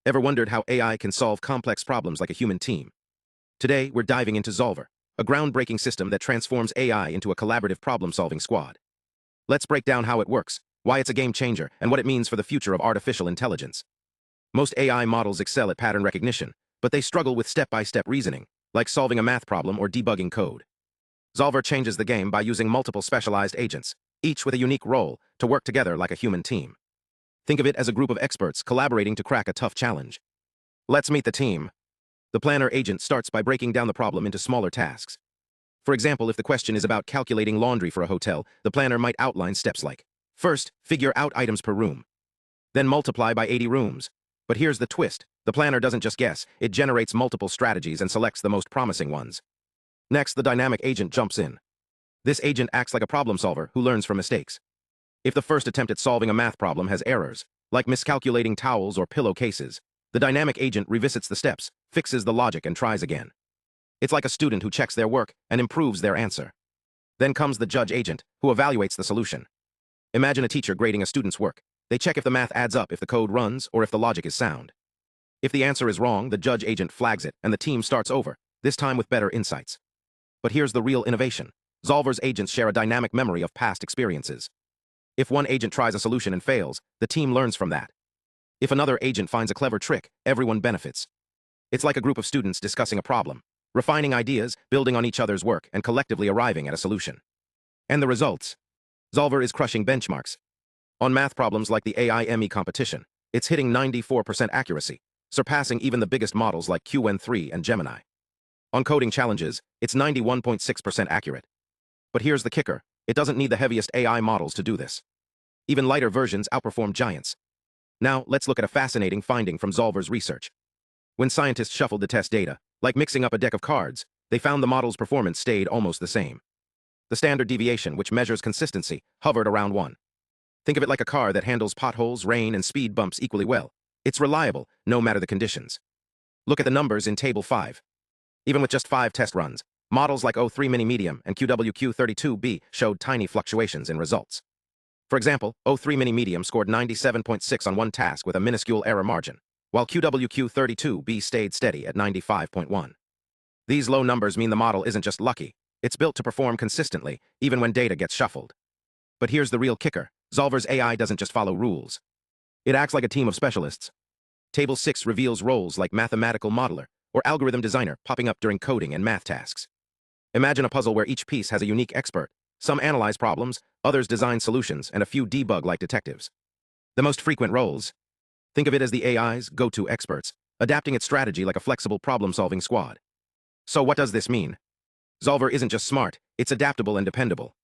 Ever wondered how AI can solve complex problems like a human team? Today, we're diving into Xolver, a groundbreaking system that transforms AI into a collaborative problem-solving squad. Let's break down how it works, why it's a game changer, and what it means for the future of artificial intelligence. Most AI models excel at pattern recognition, but they struggle with step-by-step reasoning, like solving a math problem or debugging code. Xolver changes the game by using multiple specialized agents, each with a unique role, to work together like a human team. Think of it as a group of experts collaborating to crack a tough challenge. Let's meet the team. The planner agent starts by breaking down the problem into smaller tasks. For example, if the question is about calculating laundry for a hotel, the planner might outline steps like, first, figure out items per room. Then multiply by 80 rooms. But here's the twist. The planner doesn't just guess, it generates multiple strategies and selects the most promising ones. Next, the dynamic agent jumps in. This agent acts like a problem solver who learns from mistakes. If the first attempt at solving a math problem has errors, like miscalculating towels or pillowcases, the dynamic agent revisits the steps, fixes the logic, and tries again. It's like a student who checks their work and improves their answer. Then comes the judge agent, who evaluates the solution. Imagine a teacher grading a student's work. They check if the math adds up, if the code runs, or if the logic is sound. If the answer is wrong, the judge agent flags it, and the team starts over, this time with better insights. But here's the real innovation. Xolver's agents share a dynamic memory of past experiences. If one agent tries a solution and fails, the team learns from that. If another agent finds a clever trick, everyone benefits. It's like a group of students discussing a problem, refining ideas, building on each other's work, and collectively arriving at a solution. And the results? Xolver is crushing benchmarks. On math problems like the AI competition, it's hitting 94% accuracy, surpassing even the biggest models like Qwen3 and Gemini. On coding challenges, it's 91.6% accurate. But here's the kicker. It doesn't need the heaviest AI models to do this. Even lighter versions outperform giants. Now, let's look at a fascinating finding from Xolver's research. When scientists shuffled the test data, like mixing up a deck of cards, they found the model's performance stayed almost the same. The standard deviation, which measures consistency, hovered around 1. Think of it like a car that handles potholes, rain, and speed bumps equally well. It's reliable, no matter the conditions. Look at the numbers in Table 5. Even with just 5 test runs, models like O3 Mini Medium and QWQ32B showed tiny fluctuations in results. For example, O3 Mini Medium scored 97.6 on one task with a minuscule error margin, while QWQ32B stayed steady at 95.1. These low numbers mean the model isn't just lucky, it's built to perform consistently, even when data gets shuffled. But here's the real kicker. Xolver's AI doesn't just follow rules. It acts like a team of specialists. Table 6 reveals roles like mathematical modeler or algorithm designer popping up during coding and math tasks. Imagine a puzzle where each piece has a unique expert. Some analyze problems, others design solutions, and a few debug like detectives. The most frequent roles? Think of it as the AI's go-to experts, adapting its strategy like a flexible problem-solving squad. So what does this mean? Xolver isn't just smart, it's adaptable and dependable.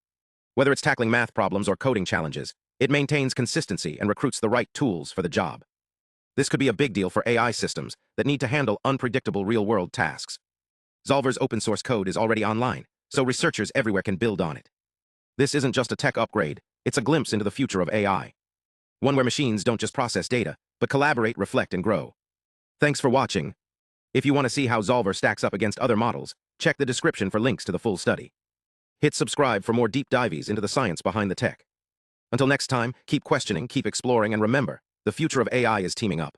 Whether it's tackling math problems or coding challenges, it maintains consistency and recruits the right tools for the job. This could be a big deal for AI systems that need to handle unpredictable real-world tasks. Xolver's open-source code is already online, so researchers everywhere can build on it. This isn't just a tech upgrade, it's a glimpse into the future of AI. One where machines don't just process data, but collaborate, reflect, and grow. Thanks for watching. If you want to see how Xolver stacks up against other models, check the description for links to the full study. Hit subscribe for more deep dives into the science behind the tech. Until next time, keep questioning, keep exploring, and remember, the future of AI is teaming up.